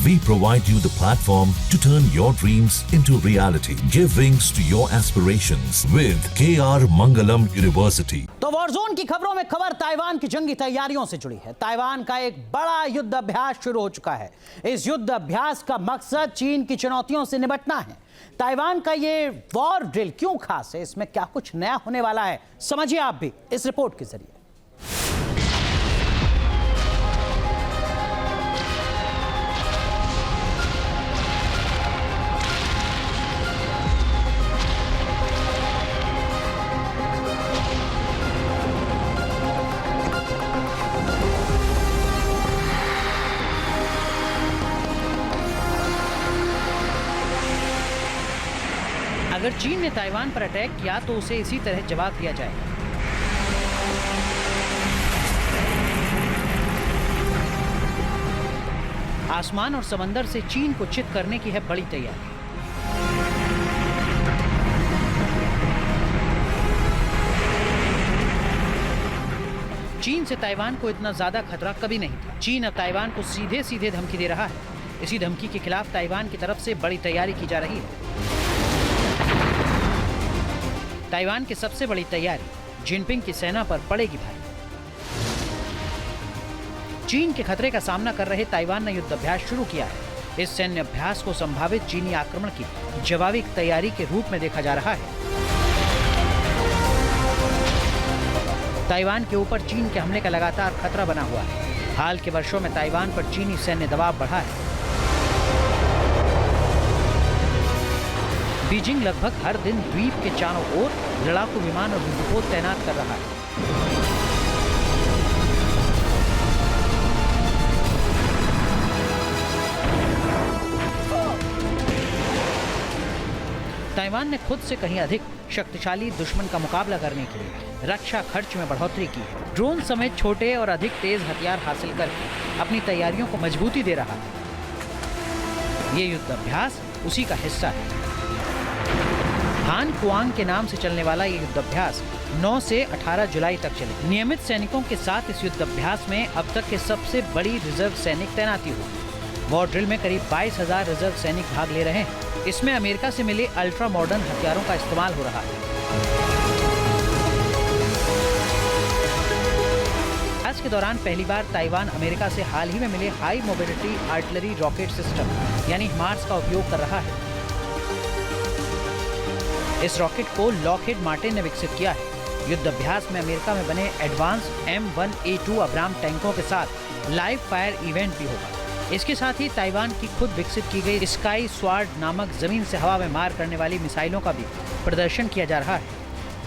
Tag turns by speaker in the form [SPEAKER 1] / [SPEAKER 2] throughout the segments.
[SPEAKER 1] We provide you the platform to turn your dreams into reality. Give wings to your aspirations with KR Mangalam University.
[SPEAKER 2] तो Warzone की खबरों में खबर Taiwan की जंगी तैयारियों से जुड़ी है। ताइवान का एक बड़ा युद्ध अभ्यास शुरू हो चुका है। इस युद्ध अभ्यास का मकसद चीन की चुनौतियों से निपटना है। ताइवान का ये वॉर ड्रिल क्यों खास है, इसमें क्या कुछ नया होने वाला है, समझिए आप भी इस रिपोर्ट के जरिए। अगर चीन ने ताइवान पर अटैक किया तो उसे इसी तरह जवाब दिया जाएगा। आसमान और समंदर से चीन को चित करने की है बड़ी तैयारी। चीन से ताइवान को इतना ज्यादा खतरा कभी नहीं था। चीन अब ताइवान को सीधे सीधे धमकी दे रहा है। इसी धमकी के खिलाफ ताइवान की तरफ से बड़ी तैयारी की जा रही है। ताइवान की सबसे बड़ी तैयारी जिनपिंग की सेना पर पड़ेगी भारी। चीन के खतरे का सामना कर रहे ताइवान ने युद्ध अभ्यास शुरू किया है। इस सैन्य अभ्यास को संभावित चीनी आक्रमण की जवाबी तैयारी के रूप में देखा जा रहा है। ताइवान के ऊपर चीन के हमले का लगातार खतरा बना हुआ है। हाल के वर्षों में ताइवान पर चीनी सैन्य दबाव बढ़ा है। बीजिंग लगभग हर दिन द्वीप के चारों ओर लड़ाकू विमान और युद्धपोत तैनात कर रहा है। ताइवान ने खुद से कहीं अधिक शक्तिशाली दुश्मन का मुकाबला करने के लिए रक्षा खर्च में बढ़ोतरी की है। ड्रोन समेत छोटे और अधिक तेज हथियार हासिल करके अपनी तैयारियों को मजबूती दे रहा है। ये युद्ध अभ्यास उसी का हिस्सा है। हान कुआंग के नाम से चलने वाला ये युद्धाभ्यास 9 से 18 जुलाई तक चले। नियमित सैनिकों के साथ इस युद्धाभ्यास में अब तक के सबसे बड़ी रिजर्व सैनिक तैनाती हुई। वॉर ड्रिल में करीब 22,000 रिजर्व सैनिक भाग ले रहे हैं। इसमें अमेरिका से मिले अल्ट्रा मॉडर्न हथियारों का इस्तेमाल हो रहा है। आज के दौरान पहली बार ताइवान अमेरिका से हाल ही में मिले high mobility artillery rocket system यानी HIMARS का उपयोग कर रहा है। इस रॉकेट को लॉकहीड मार्टिन ने विकसित किया है। युद्ध अभ्यास में अमेरिका में बने एडवांस M1A2 अब्राम टैंकों के साथ लाइव फायर इवेंट भी होगा। इसके साथ ही ताइवान की खुद विकसित की गई स्काई स्वार्ड नामक जमीन से हवा में मार करने वाली मिसाइलों का भी प्रदर्शन किया जा रहा है।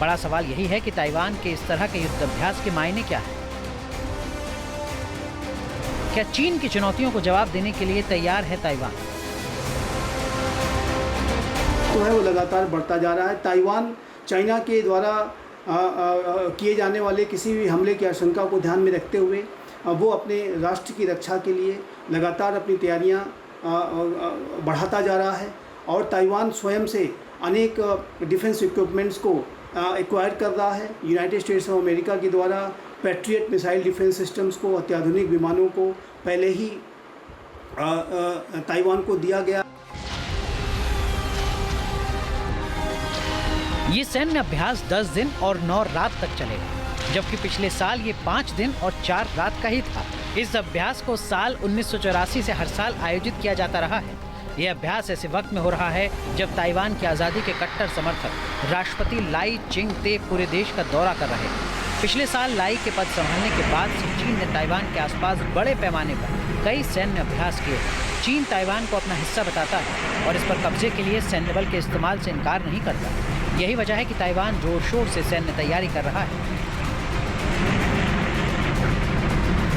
[SPEAKER 2] बड़ा सवाल यही है कि ताइवान के इस तरह के युद्ध अभ्यास के मायने क्या है। क्या चीन की चुनौतियों को जवाब देने के लिए तैयार है ताइवान?
[SPEAKER 3] तो है वो लगातार बढ़ता जा रहा है। ताइवान चाइना के द्वारा किए जाने वाले किसी भी हमले की आशंका को ध्यान में रखते हुए वो अपने राष्ट्र की रक्षा के लिए लगातार अपनी तैयारियां बढ़ाता जा रहा है और ताइवान स्वयं से अनेक डिफेंस इक्विपमेंट्स को एक्वायर कर रहा है। यूनाइटेड स्टेट्स ऑफ अमेरिका के द्वारा पैट्रियट मिसाइल डिफेंस सिस्टम्स को, अत्याधुनिक विमानों को पहले ही ताइवान को दिया गया।
[SPEAKER 2] ये सैन्य अभ्यास 10 दिन और 9 रात तक चलेगा, जबकि पिछले साल ये 5 दिन और 4 रात का ही था। इस अभ्यास को साल 1984 से हर साल आयोजित किया जाता रहा है। यह अभ्यास ऐसे वक्त में हो रहा है जब ताइवान की आज़ादी के कट्टर समर्थक राष्ट्रपति लाई चिंग-ते पूरे देश का दौरा कर रहे हैं। पिछले साल लाई के पद संभालने के बाद से चीन ने ताइवान के आसपास बड़े पैमाने पर कई सैन्य अभ्यास किए। चीन ताइवान को अपना हिस्सा बताता है और इस पर कब्जे के लिए सैन्य बल के इस्तेमाल से इनकार नहीं करता। यही वजह है कि ताइवान जोर शोर से सैन्य तैयारी कर रहा है।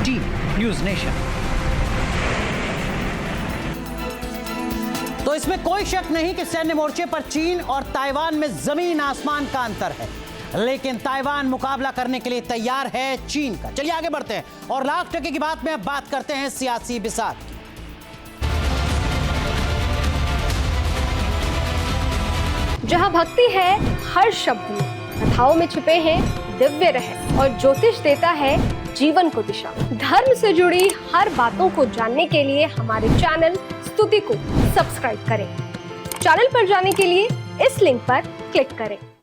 [SPEAKER 2] T news nation. तो इसमें कोई शक नहीं कि सैन्य मोर्चे पर चीन और ताइवान में जमीन आसमान का अंतर है, लेकिन ताइवान मुकाबला करने के लिए तैयार है चीन का। चलिए आगे बढ़ते हैं और लाख टके की बात में अब बात करते हैं सियासी बिसात की।
[SPEAKER 4] जहां भक्ति है हर शब्द में, कथाओं में छुपे हैं दिव्य रहस्य और ज्योतिष देता है जीवन को दिशा। धर्म से जुड़ी हर बातों को जानने के लिए हमारे चैनल स्तुति को सब्सक्राइब करें। चैनल पर जाने के लिए इस लिंक पर क्लिक करें।